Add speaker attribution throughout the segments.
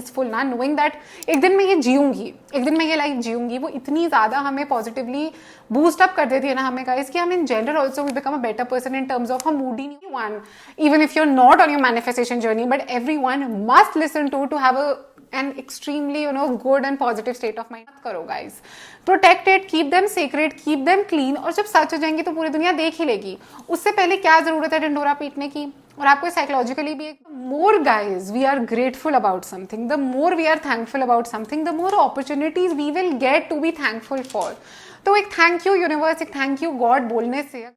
Speaker 1: Peaceful ना, knowing that एक दिन मैं ये जीऊंगी, एक दिन मैं ये लाइफ जीऊंगी, वो इतनी ज्यादा हमें पॉजिटिवली बूस्ट अप कर देती है ना हमें गाइस, कि हम in general also we become a better person in terms of हम moody one, even if you are not on your manifestation journey, but everyone must listen to have a an extremely good and positive state of mind. करो guys, protect it, keep them sacred, keep them clean, और जब सच हो जाएंगी तो पूरी दुनिया देख ही लेगी, उससे पहले क्या जरूरत है ढिंढोरा पीटने की। और आपको साइकोलॉजिकली भी more guys we are grateful about something, the more we are thankful about something, the more opportunities we will get to be thankful for. तो एक थैंक यू यूनिवर्स, एक थैंक यू गॉड बोलने से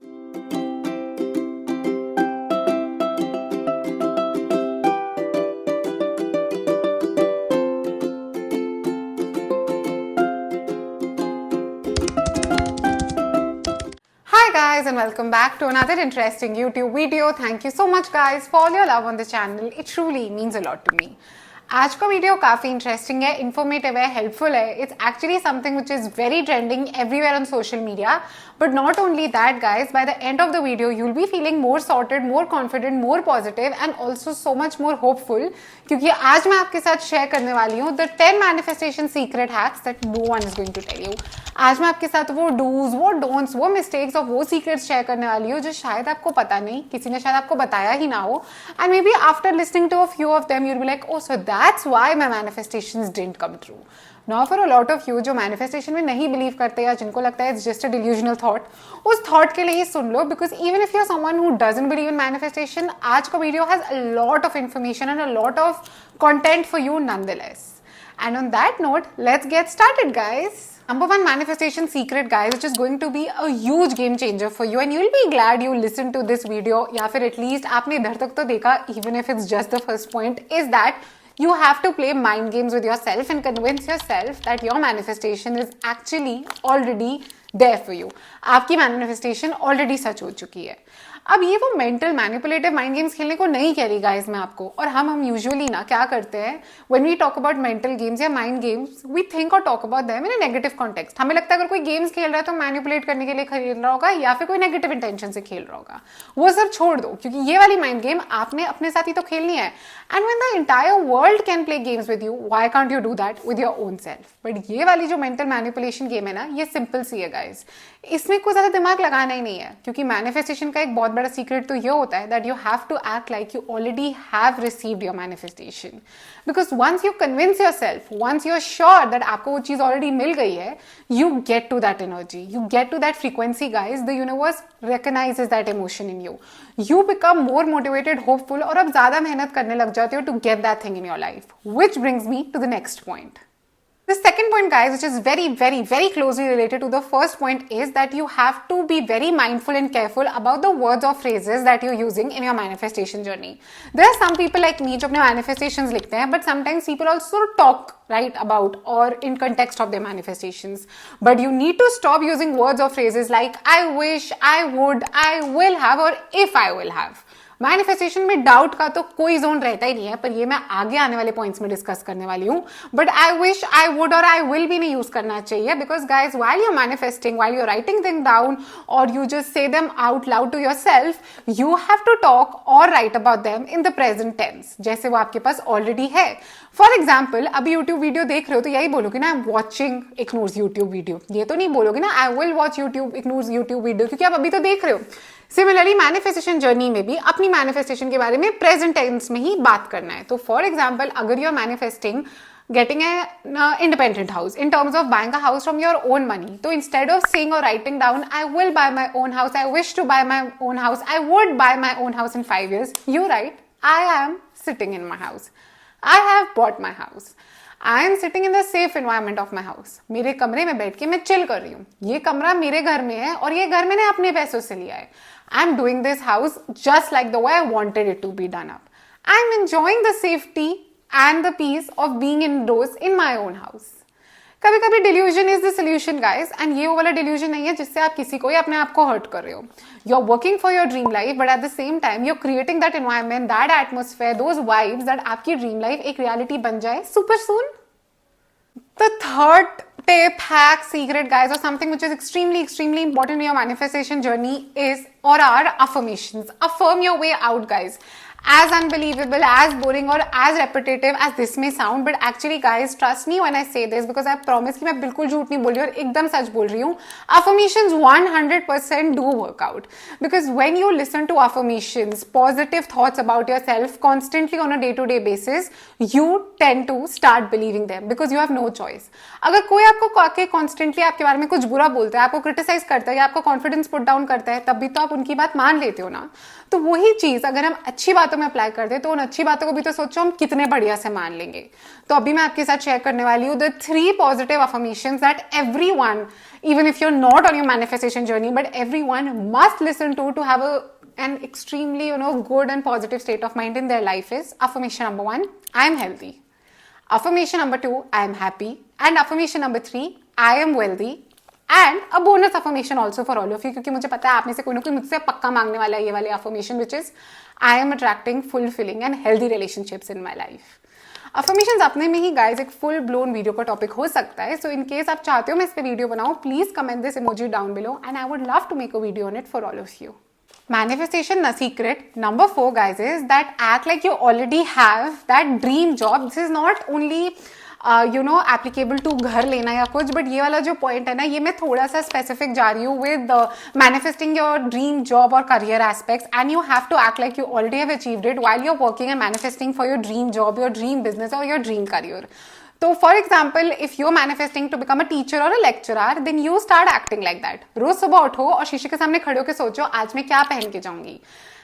Speaker 1: guys and welcome back to another interesting YouTube video. Thank you so much guys for all your love on the channel. It truly means a lot to me. आज का video काफी interesting है, informative है, helpful है. It's actually something which is very trending everywhere on social media. But not only that guys, by the end of the video you will be feeling more sorted, more confident, more positive and also so much more hopeful, क्योंकि आज मैं आपके साथ share करने वाली हूँ the 10 manifestation secret hacks that no one is going to tell you. आज मैं आपके साथ वो डूज, वो डोंट्स, वो मिस्टेक्स और वो सीक्रेट्स शेयर करने वाली हूँ जो शायद आपको पता नहीं, किसी ने शायद आपको बताया ही ना हो. And maybe after listening to a few of them you will be like, oh so that's why my manifestations didn't come true. Now for a lot of you जो मैनिफेस्टेशन में नहीं बिलीव करते या जिनको लगता है it's just a delusional thought, उस thought के लिए ही सुन लो, because even if you are someone who doesn't believe in manifestation, आज का video has a lot of information and a lot of content for you nonetheless. And on that note, let's get started guys. Number one manifestation secret guys, which is going to be a huge game changer for you and you will be glad you listened to this video, या फिर at least आपने इधर तक तो देखा, even if it's just the first point, is that you have to play mind games with yourself and convince yourself that your manifestation is actually already there for you. आपकी manifestation already सच हो चुकी है. अब ये वो mental manipulative mind games खेलने को नहीं कह रही गाइस मैं आपको. और हम यूजुअली ना क्या करते हैं, when we talk about mental games या माइंड गेम्स, वी थिंक और talk about them in a negative context. हमें लगता है अगर कोई गेम्स खेल रहा है तो मैनिपुलेट करने के लिए खेल रहा होगा या फिर कोई नेगेटिव इंटेंशन से खेल रहा होगा. वो सब छोड़ दो, क्योंकि ये वाली माइंड गेम आपने अपने साथ ही तो खेलनी है. And when the entire world can play games with you, why can't you do that with your own self. But ये वाली जो मेंटल मैनिपुलेशन गेम है ना, ये सिंपल सी है गाइस. इसमें कोई ज्यादा दिमाग लगाना ही नहीं है, क्योंकि मैनिफेस्टेशन का एक बहुत बड़ा सीक्रेट तो ये होता है that you have to act like you already have received your manifestation. Because once you convince yourself, once you're sure that आपको वो चीज already मिल गई है, you get to that energy, you get to that frequency guys. The universe recognizes that emotion in you. You become more motivated, hopeful, और अब ज्यादा मेहनत करने लग जाते हो to get that thing in your life. Which brings me to the next point. The second point guys, which is very very very closely related to the first point, is that you have to be very mindful and careful about the words or phrases that you're using in your manifestation journey. There are some people like me जो अपने manifestations लिखते हैं, but sometimes people also talk right about or in context of their manifestations. But you need to stop using words or phrases like I wish, I would, I will have or if I will have. Manifestation में doubt का तो कोई zone रहता ही नहीं है, पर ये मैं आगे आने वाले पॉइंट्स में डिस्कस करने वाली हूँ. But I wish, I would और आई विल भी नहीं यूज करना चाहिए, because guys while you are manifesting, while you are writing thing down और you just say them out loud to yourself, you have to talk और write about them in the present tense, जैसे वो आपके पास already है. For example, अभी YouTube video देख रहे हो तो यही बोलोगे ना, I am watching ignores YouTube video. ये तो नहीं बोलोगे ना I will watch YouTube ignores YouTube video, क्योंकि आप अभी तो देख रहे हो. सिमिलरली मैनिफेस्टेशन जर्नी में भी अपनी मैनिफेस्टेशन के बारे में प्रेजेंट टेंस में ही बात करना है. तो फॉर एग्जाम्पल, अगर you are manifesting getting an independent house in terms of buying a house from your own money, so instead of saying or writing down I will buy my own house, I wish to buy my own house, I would buy my own house in 5 years, you write I am sitting in my house, I have bought my house, I am sitting in the safe environment of my house. मेरे कमरे में बैठ के मैं chill कर रही हूँ, ये कमरा मेरे घर में है और ये घर मैंने अपने पैसों से लिया है. I am doing this house just like the way I wanted it to be done up. I am enjoying the safety and the peace of being indoors in my own house. कभी कभी delusion is the solution guys, and ये वो वाला delusion नहीं है जिससे आप किसी को या अपने आप को हर्ट कर रहे हो. You are working for your dream life, but at the same time you are creating that environment, that atmosphere, those vibes, that आपकी ड्रीम लाइफ एक रियलिटी बन जाए super soon. The third tip, hack, secret guys, or something which is extremely important in your manifestation journey is or are affirmations. Affirm your way out guys. as unbelievable, as boring or as repetitive as this may sound, but actually guys trust me when I say this, because I promise कि मैं बिल्कुल झूठ नहीं बोल रही और एकदम सच बोल रही हूँ. Affirmations 100% do work out, because when you listen to affirmations, positive thoughts about yourself constantly on a day-to-day basis, you tend to start believing them because you have no choice. अगर कोई आपको आके constantly आपके बारे में कुछ बुरा बोलता है, आपको criticize करता है या आपको confidence put down करता है, तब भी तो आप उनकी बात मान लेते हो ना. तो वही चीज अगर हम अच्छी बातों में अप्लाई करते तो उन अच्छी बातों को भी तो सोचो हम कितने बढ़िया से मान लेंगे. तो अभी मैं आपके साथ शेयर करने वाली हूँ the 3 positive affirmations that everyone, even if you are not on your manifestation journey, but everyone must listen to have an extremely good and positive state of mind in their life. Is affirmation number 1, I am healthy. Affirmation number 2, I am happy. And affirmation number 3, I am wealthy. And a bonus affirmation also for all of you, क्योंकि मुझे पता है आप में से कोई ना कोई मुझसे पक्का मांगने वाला है ये वाले affirmation, which is I am attracting fulfilling and healthy relationships in my life. Affirmations अपने में ही गाइज एक फुल ब्लोन वीडियो का टॉपिक हो सकता है. सो इन केस आप चाहते हो मैं इस पे वीडियो बनाऊं, please comment this emoji down below and I would love to make a video on it for all of you. Manifestation, the secret number 4 guys is that act like you already have that dream job. This is not only applicable to घर लेना या कुछ, but ये वाला जो point है ना, ये मैं थोड़ा सा स्पेसिफिक जा रही हूँ with manifesting your dream job और career aspects, and you have to act like you already have achieved it while you are working and manifesting for your dream job, your dream business और your dream career. तो for example if you are manifesting to become a teacher और a lecturer, then you start acting like that. रोज सुबह उठो और शीशे के सामने खड़े होकर सोचो आज मैं क्या पहन के जाऊंगी.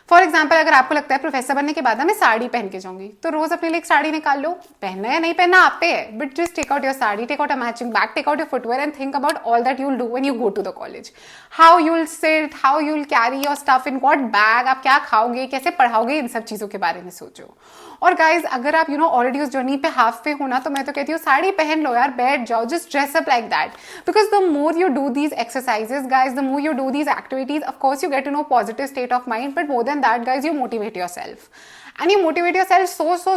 Speaker 1: फॉर एग्जाम्पल अगर आपको लगता है प्रोफेसर बनने के बाद मैं साड़ी पहन के जाऊंगी, तो रोज अपने लिए एक साड़ी निकाल लो. पहनना है नहीं पहनना आप पे है, but just take out your sari, take out a matching bag, take out your footwear and think about all that you will do when you go to the college. How you will sit, how you will carry your stuff in what bag, आप क्या खाओगे, कैसे पढ़ाओगे, इन सब चीजों के बारे में सोचो. और गाइज अगर आप ऑलरेडी उस जर्नी पे हाफ पे हो ना, तो मैं तो कहती हूँ साड़ी पहन लो यार, बैठ जाओ, just dress up like that. Because the more you do these exercises guys, the more you do these activities, of course you get to know positive state of mind, but more than that guys you motivate yourself. And you motivate yourself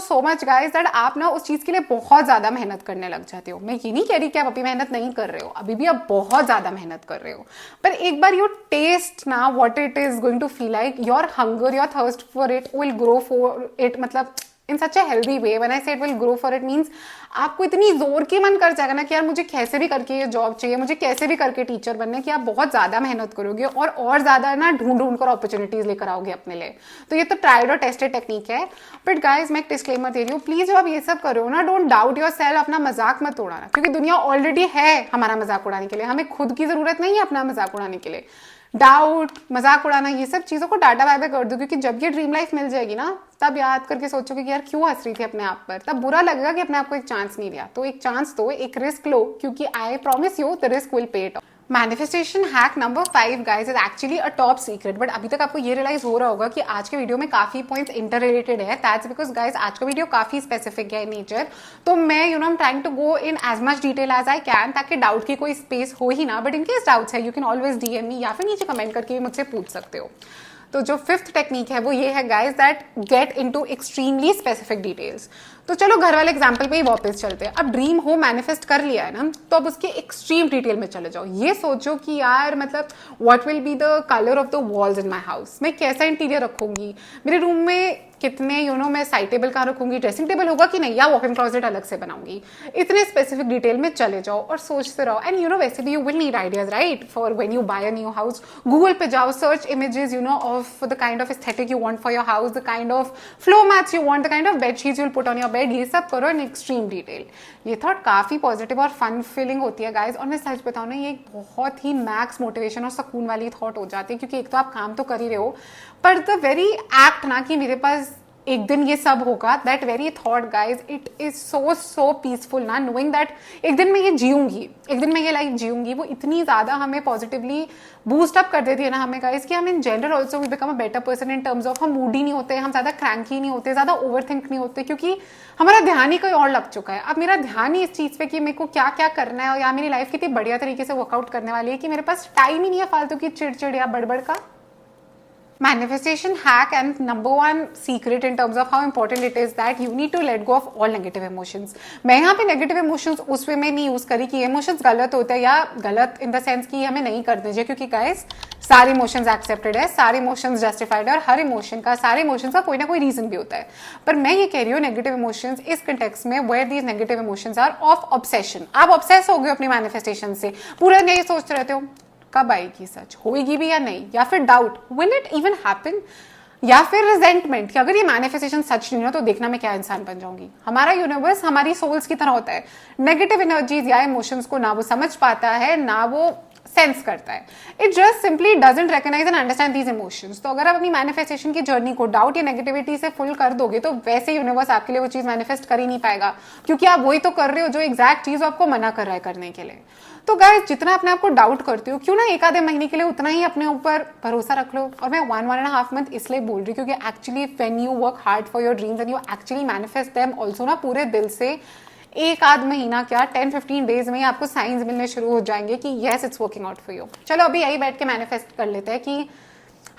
Speaker 1: so much guys that आप ना उस चीज के लिए बहुत ज्यादा मेहनत करने लग जाते हो. मैं ये नहीं कह रही कि आप अभी मेहनत नहीं कर रहे हो, अभी भी आप बहुत ज्यादा मेहनत कर रहे हो, पर एक बार यू टेस्ट ना what it is going to feel like, your hunger, your thirst for it will grow for it, मतलब in such a healthy way. When I say it will grow for it means आपको इतनी जोर की मन कर जाएगा ना कि यार मुझे कैसे भी करके ये जॉब चाहिए, मुझे कैसे भी करके टीचर बनना है, कि आप बहुत ज्यादा मेहनत करोगे और ज्यादा ना ढूंढ कर अपॉर्चुनिटीज लेकर आओगे अपने लिए. तो ये तो ट्राइड और टेस्टेड टेक्निक है. बट गाइज मैं एक डिस्क्लेमर दे रही हूँ, प्लीज जब आप ये सब करो ना, डोंट डाउट योर सेल्फ, अपना मजाक मत उड़ाना, क्योंकि दुनिया ऑलरेडी है हमारा मजाक उड़ाने के लिए, हमें खुद की जरूरत नहीं है अपना मजाक उड़ाने के लिए. डाउट, मजाक उड़ाना, ये सब चीजों को डाटा बाय बाय कर दो, क्योंकि जब ये ड्रीम लाइफ मिल जाएगी ना, तब याद करके सोचोगे कि यार क्यों हंस रही थी अपने आप पर, तब बुरा लगेगा कि अपने आप को एक चांस नहीं दिया. तो एक चांस दो, एक रिस्क लो, क्योंकि I promise you the risk will pay it. Manifestation hack number 5 guys is actually a top secret, but अभी तक आपको ये रियलाइज हो रहा होगा कि आज के वीडियो में काफी पॉइंट्स इंटर रिलेटेड है. दैट्स बिकॉज गाइज आज का वीडियो काफी स्पेसिफिक है इन नेचर. तो मैं I am trying to go in as much detail as I can, ताकि डाउट की कोई स्पेस हो ही ना. बट इन केस डाउट्स है, you can always DM me या फिर नीचे कमेंट करके भी मुझसे पूछ सकते हो. तो जो 5th टेक्निक है वो ये है guys that get into extremely specific details. तो चलो घर वाले एग्जाम्पल पे ही वापस चलते हैं. अब ड्रीम हो मैनिफेस्ट कर लिया है ना, तो अब उसके एक्सट्रीम डिटेल में चले जाओ. ये सोचो कि यार मतलब what will be the colour of the walls in my house, मैं कैसा इंटीरियर रखूंगी, मेरे रूम में कितने मैं साइड टेबल कहाँ रखूंगी, ड्रेसिंग टेबल होगा कि नहीं, या वॉक इन क्लोजेट अलग से बनाऊंगी. इतने स्पेसिफिक डिटेल में चले जाओ और सोचते रहो. एंड वैसे भी you will need ideas right for when you buy a new house. Google पे जाओ, search images of the kind of aesthetic you want for your house, the kind of floor mats you want, the kind of bedsheets you will put on your bed. ये सब करो in extreme detail. ये thought काफी positive और fun feeling होती है guys. और मैं सच बताऊं ना, ये एक बहुत ही मैक्स मोटिवेशन और सुकून वाली थॉट हो जाती है, क्योंकि एक तो आप काम तो कर ही रहे हो, पर द वेरी एक्ट ना कि मेरे पास एक दिन ये सब होगा, that very thought guys, it is so peaceful ना, नोइंग दैट एक दिन मैं ये जीऊंगी, एक दिन मैं ये लाइफ जीऊंगी, वो इतनी ज्यादा हमें पॉजिटिवली बूस्ट अप कर देती है ना हमें गाइज, कि हम in general also we become a better person in terms of हम मूडी नहीं होते, हम ज्यादा क्रैंकी नहीं होते, ज्यादा ओवर थिंक नहीं होते, क्योंकि हमारा ध्यान ही कहीं और लग चुका है. अब मेरा ध्यान ही इस चीज पे कि मेरे को क्या क्या करना है, और या मेरी लाइफ कितनी बढ़िया तरीके से वर्कआउट करने वाली है, कि मेरे पास टाइम ही नहीं है फालतू की चिड़चिड़ या बड़बड़ का. Manifestation hack and number 1 secret in terms of how important it is that you need to let go of all negative emotions. मैं यहाँ पे negative emotions उस वे में नहीं यूज करी कि emotions गलत होते हैं, या गलत इन द सेंस कि हमें नहीं करने चाहिए, क्योंकि guys सारे इमोशंस एक्सेप्टेड है, सारे इमोशंस जस्टिफाइड है और हर इमोशन का, सारे इमोशंस का कोई ना कोई रीजन भी होता है। पर मैं ये कह रही हूँ नेगेटिव इमोशंस इस कंटेक्स्ट में where these negative emotions are of obsession. आप ऑब्सेस हो गए अपनी मैनिफेस्टेशन से, पूरा दिन यही सोचते रहते हो कब आएगी, सच होएगी भी या नहीं, या फिर doubt will it even happen, या फिर रिजेंटमेंट कि अगर ये मैनिफेस्टेशन सच नहीं हो तो देखना मैं क्या इंसान बन जाऊंगी। हमारा यूनिवर्स हमारी सोल्स की तरह होता है, नेगेटिव एनर्जीज या इमोशंस को ना वो समझ पाता है ना वो सेंस करता है, it just simply doesn't recognise and understand these emotions. तो अगर आप अपनी मैनिफेस्टेशन की जर्नी को डाउट या नेगेटिविटी से फुल कर दोगे तो वैसे यूनिवर्स आपके लिए वो चीज मैनिफेस्ट कर ही नहीं पाएगा, क्योंकि आप वही तो कर रहे हो जो एग्जैक्ट चीज आपको मना कर रहा है करने के लिए। तो गाइस जितना अपने आप को डाउट करते हो, क्यों ना एक आधे महीने के लिए उतना ही अपने ऊपर भरोसा रख लो। और मैं 1.5 मंथ इसलिए बोल रही हूँ क्योंकि actually when you work hard for your dreams and you actually manifest them also ना पूरे दिल से, एक आध महीना क्या 10-15 डेज में आपको साइंस मिलने शुरू हो जाएंगे कि yes it's working out for you. चलो अभी यही बैठ के मैनिफेस्ट कर लेते हैं कि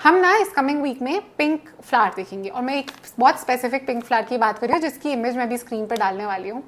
Speaker 1: हम ना इस कमिंग वीक में पिंक फ्लावर देखेंगे, और मैं एक बहुत स्पेसिफिक पिंक फ्लावर की बात कर रही हूँ जिसकी इमेज मैं भी स्क्रीन पर डालने वाली हूँ।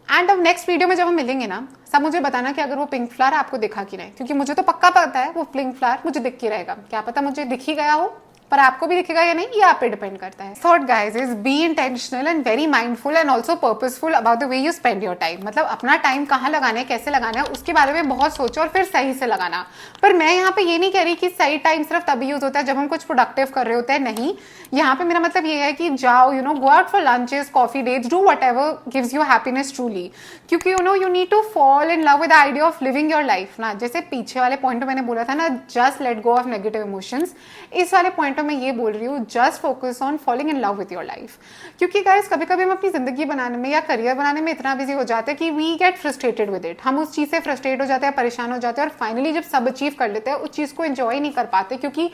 Speaker 1: एंड अब नेक्स्ट वीडियो में जब हम मिलेंगे ना, सब मुझे बताना कि अगर वो पिंक फ्लावर आपको दिखा कि नहीं, क्योंकि मुझे तो पक्का पता है वो पिंक फ्लावर मुझे दिख के रहेगा, क्या पता मुझे दिख ही गया हो, पर आपको भी दिखेगा या नहीं ये आप पे डिपेंड करता है। Third guys is be intentional and very mindful and also purposeful about the way you spend your time. मतलब अपना टाइम कहाँ लगाना है, कैसे लगाना है, उसके बारे में बहुत सोचो और फिर सही से लगाना। पर मैं यहाँ पे ये नहीं कह रही कि सही टाइम सिर्फ तभी यूज होता है जब हम कुछ प्रोडक्टिव कर रहे होते हैं, नहीं। यहाँ पे मेरा मतलब ये है कि जाओ go out for lunches, coffee dates, do whatever gives you happiness truly, क्योंकि you need to fall in love with the idea of living your life ना। जैसे पीछे वाले पॉइंट में मैंने बोला था ना, just let go of negative emotions, इस वाले पॉइंट में ये बोल रही हूँ just focus on falling in love with your life. क्योंकि गाइस कभी कभी हम अपनी जिंदगी बनाने में या करियर बनाने में इतना बिजी हो जाते हैं कि we get frustrated with it. हम उस चीज से फ्रस्ट्रेट हो जाते हैं, परेशान हो जाते हैं, और फाइनली जब सब अचीव कर लेते हैं उस चीज को एंजॉय नहीं कर पाते, क्योंकि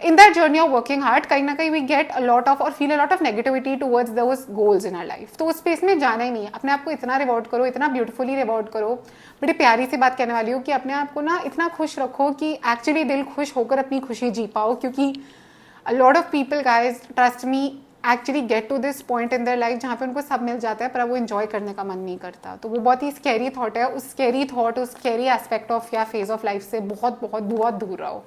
Speaker 1: in that journey of working hard कहीं ना कहीं we get a lot of और feel a lot of negativity towards those goals in our life. तो उस स्पेस में जाना ही नहीं है। अपने आप को इतना रिवॉर्ड करो, इतना ब्यूटीफुली रिवॉर्ड करो। बड़ी प्यारी सी बात कहने वाली हूँ कि अपने आप को ना इतना खुश रखो कि एक्चुअली दिल खुश होकर अपनी खुशी जी पाओ, क्योंकि a lot of people guys trust me actually get to this point in their life जहाँ पे उनको सब मिल जाता है पर वो enjoy करने का मन नहीं करता। तो वो बहुत ही scary thought है, उस scary thought, उस scary aspect of या phase of life से बहुत बहुत बहुत दूर रहो।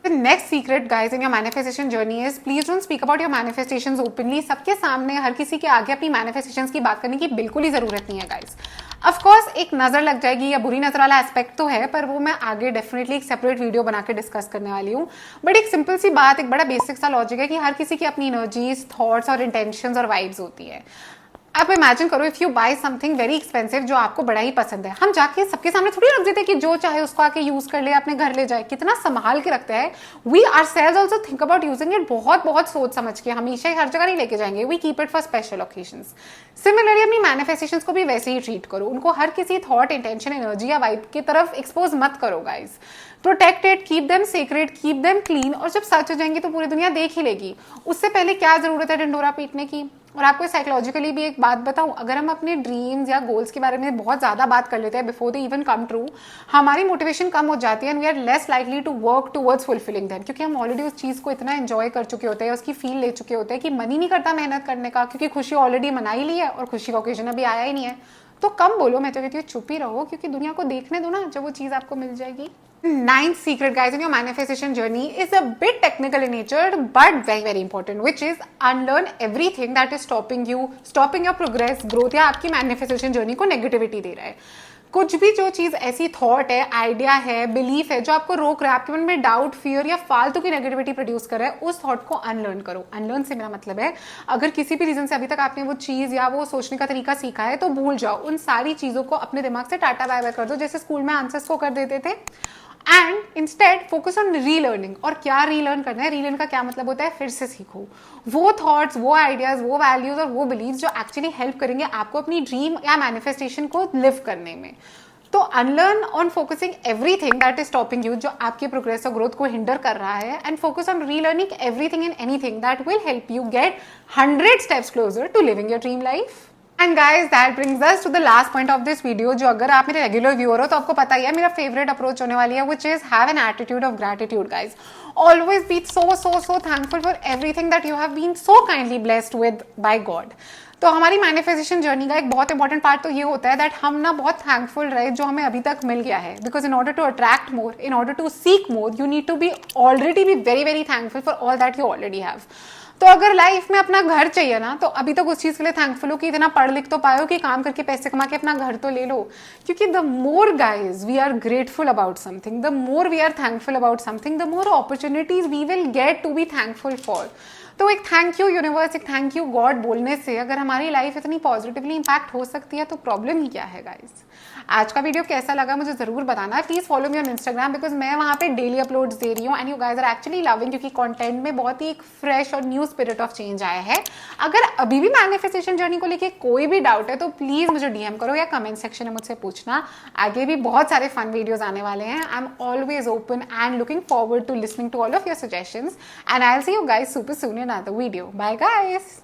Speaker 1: The next secret guys in your manifestation journey is please don't speak about your manifestations openly। सबके सामने हर किसी के आगे अपनी manifestations की बात करने की बिल्कुल ही जरूरत नहीं है guys। ऑफ कोर्स एक नजर लग जाएगी या बुरी नजर वाला एस्पेक्ट तो है, पर वो मैं आगे डेफिनेटली एक सेपरेट वीडियो बना के डिस्कस करने वाली हूँ। बट एक सिंपल सी बात, एक बड़ा बेसिक सा लॉजिक है कि हर किसी की अपनी एनर्जीज, थॉट्स और इंटेंशंस और वाइब्स होती है। आप इमेजिन करो if you buy something very expensive जो आपको बड़ा ही पसंद है, हम जाके सबके सामने थोड़ी रख देते कि जो चाहे उसको आके यूज कर ले, अपने घर ले जाए, कितना संभाल के रखते हैं। We ourselves also think about using it बहुत बहुत सोच समझ के, हमेशा ही हर जगह नहीं लेके जाएंगे। We keep it for special occasions. Similarly अपनी मैनिफेस्टेशंस को भी वैसे ही ट्रीट करो, उनको हर किसी थॉट, इंटेंशन, एनर्जी या वाइब की तरफ एक्सपोज मत करो गाइज। Protect it, keep them secret, keep them clean, और जब सच हो जाएंगे तो पूरी दुनिया देख ही लेगी। उससे पहले क्या जरूरत है ढिंढोरा पीटने की। और आपको साइकोलॉजिकली भी एक बात बताऊं, अगर हम अपने ड्रीम्स या गोल्स के बारे में बहुत ज्यादा बात कर लेते हैं before they even come true, हमारी मोटिवेशन कम हो जाती है and we are less likely to work towards fulfilling them, क्योंकि हम ऑलरेडी उस चीज को इतना एंजॉय कर चुके होते हैं, उसकी फील ले चुके होते हैं कि मन ही नहीं करता मेहनत करने का, क्योंकि खुशी ऑलरेडी मना ही ली है और खुशी का ओकेजन अभी आया ही नहीं है। तो कम बोलो, मैं तो कहती हूँ चुप ही रहो, क्योंकि दुनिया को देखने दो ना, जब वो चीज आपको मिल जाएगी। Ninth secret guys in your manifestation journey is a bit technical in nature but very very important, which is unlearn everything that is stopping your progress, growth या आपकी manifestation journey को negativity दे रहा है। कुछ भी जो चीज ऐसी थॉट है, आइडिया है, बिलीफ है जो आपको रोक रहा है, आपके मन में डाउट, फियर या फालतू की नेगेटिविटी प्रोड्यूस कर रहा है, उस थॉट को अनलर्न करो। अनलर्न से मेरा मतलब है अगर किसी भी रीजन से अभी तक आपने वो चीज या वो सोचने का तरीका सीखा है तो भूल जाओ, उन सारी चीजों को अपने दिमाग से टाटा बाय बाय कर दो, जैसे स्कूल में आंसर्स को कर देते थे। And instead focus on relearning. और क्या रीलर्न करना है, रीलर्न का क्या मतलब होता है, फिर से सीखो वो थॉट्स, वो आइडियाज, वो वैल्यूज और वो बिलीव्स जो एक्चुअली हेल्प करेंगे आपको अपनी ड्रीम या मैनिफेस्टेशन को लिव करने में। तो unlearn on focusing everything that is stopping you, जो आपकी प्रोग्रेस और ग्रोथ को हिंडर कर रहा है, and focus on relearning everything and anything that will help you get 100 steps closer to living your dream life. And guys, that brings us to the last point of this video, जो अगर आप मेरे regular viewer हो तो आपको पता ही है मेरा फेवरेट अप्रोच होने वाली है, which is have an attitude of gratitude guys. Always be so thankful for everything that you have been so kindly blessed with by God. तो हमारी मैनिफेस्टेशन जर्नी का एक बहुत इंपॉर्टेंट पार्ट तो ये होता है दैट हम ना बहुत थैंकफुल रहे जो हमें अभी तक मिल गया है, because in order to attract more, in order to seek more, you need to be already be very very thankful for all that you already have. तो अगर लाइफ में अपना घर चाहिए ना, तो अभी तक उस चीज के लिए थैंकफुल हो कि इतना पढ़ लिख तो पाए हो कि काम करके पैसे कमा के अपना घर तो ले लो। क्योंकि the more guys we are grateful about something, the more we are thankful about something, the more opportunities we will get to be thankful for. तो एक थैंक यू यूनिवर्स, एक थैंक यू गॉड बोलने से अगर हमारी life इतनी positively impact हो सकती है तो प्रॉब्लम ही क्या है गाइस। आज का वीडियो कैसा लगा मुझे जरूर बताना। Please follow me on Instagram, because मैं वहां पे डेली अपलोड्स दे रही हूँ and you guys are actually loving, क्योंकि कंटेंट में बहुत ही एक फ्रेश और न्यू स्पिरिट ऑफ चेंज आया है। अगर अभी भी मैनिफेस्टेशन जर्नी को लेके कोई भी डाउट है तो प्लीज मुझे डीएम करो या कमेंट सेक्शन में मुझसे पूछना। आगे भी बहुत सारे फन वीडियोज आने वाले हैं। I am always open and looking forward to listening to all of your suggestions, and I will see you guys super soon in another video. Bye guys.